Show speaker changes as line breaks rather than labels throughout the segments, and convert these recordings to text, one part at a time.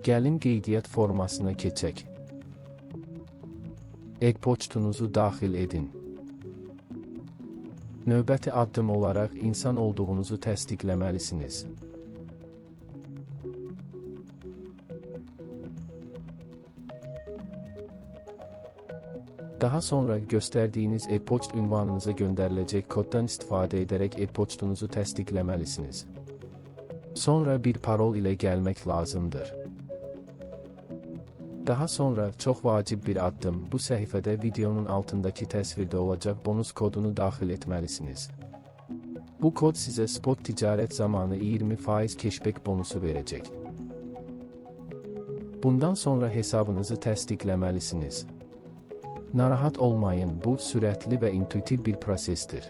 Gəlin qeydiyyat formasına keçək. E-poçtunuzu daxil edin. Növbəti addım olaraq insan olduğunuzu təsdiqləməlisiniz. Daha sonra göstərdiyiniz e-poçt ünvanınıza göndəriləcək koddan istifadə edərək e-poçtunuzu təsdiqləməlisiniz. Sonra bir parol ilə gəlmək lazımdır. Daha sonra çox vacib bir addım, bu səhifədə videonun altındakı təsvirdə olacaq bonus kodunu daxil etməlisiniz. Bu kod sizə spot ticarət zamanı 20% keşbek bonusu verəcək. Bundan sonra hesabınızı təsdiqləməlisiniz. Narahat olmayın, bu sürətli və intuitiv bir prosesdir.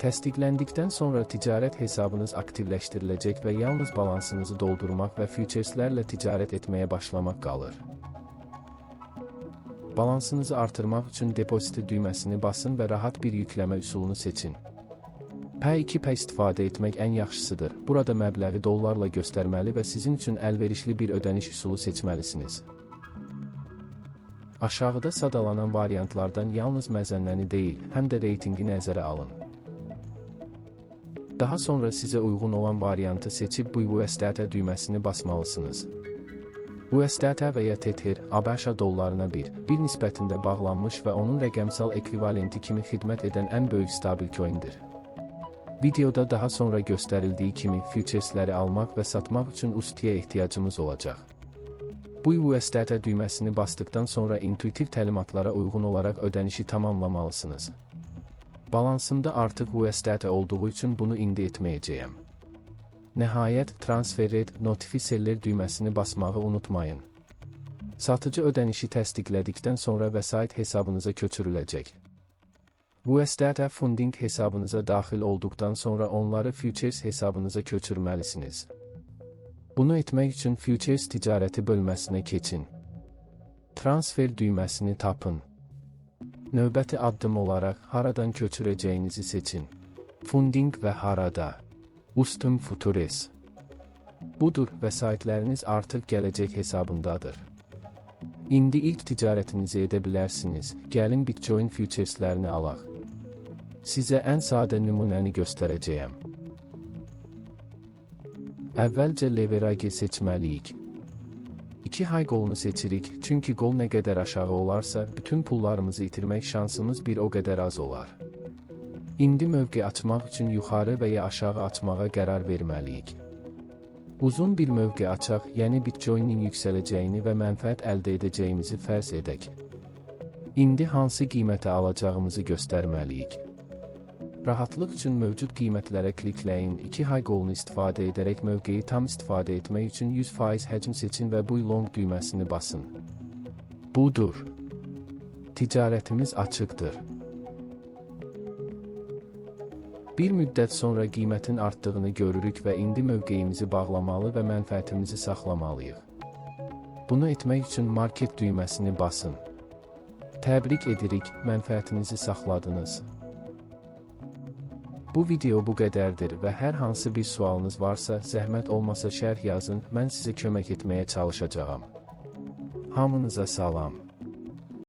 Təsdiqləndikdən sonra ticarət hesabınız aktivləşdiriləcək və yalnız balansınızı doldurmaq və futureslərlə ticarət etməyə başlamaq qalır. Balansınızı artırmaq üçün depozit düyməsini basın və rahat bir yükləmə üsulunu seçin. P2P istifadə etmək ən yaxşısıdır. Burada məbləği dollarla göstərməli və sizin üçün əlverişli bir ödəniş üsulu seçməlisiniz. Aşağıda sadalanan variantlardan yalnız məzənnəni deyil, həm də reytingi nəzərə alın. Daha sonra sizə uyğun olan variantı seçib bu USDT düyməsini basmalısınız. USDT və ya Tether, ABŞ dollarına bir nisbətində bağlanmış və onun rəqəmsal ekvivalenti kimi xidmət edən ən böyük stabil coindir. Videoda daha sonra göstərildiyi kimi futuresləri almaq və satmaq üçün ustaya ehtiyacımız olacaq. Bu USDT düyməsini basdıqdan sonra intuitiv təlimatlara uyğun olaraq ödənişi tamamlamalısınız. Balansımda artıq USDT olduğu üçün bunu indi etməyəcəyəm. Nəhayət, transfer et, notifi seller düyməsini basmağı unutmayın. Satıcı ödənişi təsdiqlədikdən sonra vəsait hesabınıza köçürüləcək. USDT funding hesabınıza daxil olduqdan sonra onları futures hesabınıza köçürməlisiniz. Bunu etmək üçün futures ticarəti bölməsinə keçin. Transfer düyməsini tapın. Növbəti addım olaraq haradan köçürəcəyinizi seçin. Funding və harada? Ustum Futures. Budur, vəsaitləriniz artıq gələcək hesabındadır. İndi ilk ticarətinizi edə bilərsiniz. Gəlin Bitcoin futureslərini alaq. Sizə ən sadə nümunəni göstərəcəyəm. Əvvəlcə leverage seçməliyik. 2 high qolunu seçirik, çünki qol nə qədər aşağı olarsa, bütün pullarımızı itirmək şansımız bir o qədər az olar. İndi mövqe açmaq üçün yuxarı və ya aşağı açmağa qərar verməliyik. Uzun bir mövqe açaq, yəni Bitcoin-in yüksələcəyini və mənfəət əldə edəcəyimizi fərz edək. İndi hansı qiymətə alacağımızı göstərməliyik. Rahatlıq üçün mövcud qiymətlərə klikləyin, 2 high qolunu istifadə edərək mövqeyi tam istifadə etmək üçün 100% həcm seçin və bu long düyməsini basın. Budur. Ticarətimiz açıqdır. Bir müddət sonra qiymətin artdığını görürük və indi mövqeyimizi bağlamalı və mənfəətimizi saxlamalıyıq. Bunu etmək üçün market düyməsini basın. Təbrik edirik, mənfəətinizi saxladınız. Bu video bu qədərdir və hər hansı bir sualınız varsa, zəhmət olmasa şərh yazın, mən sizə kömək etməyə çalışacağam. Hamınıza salam.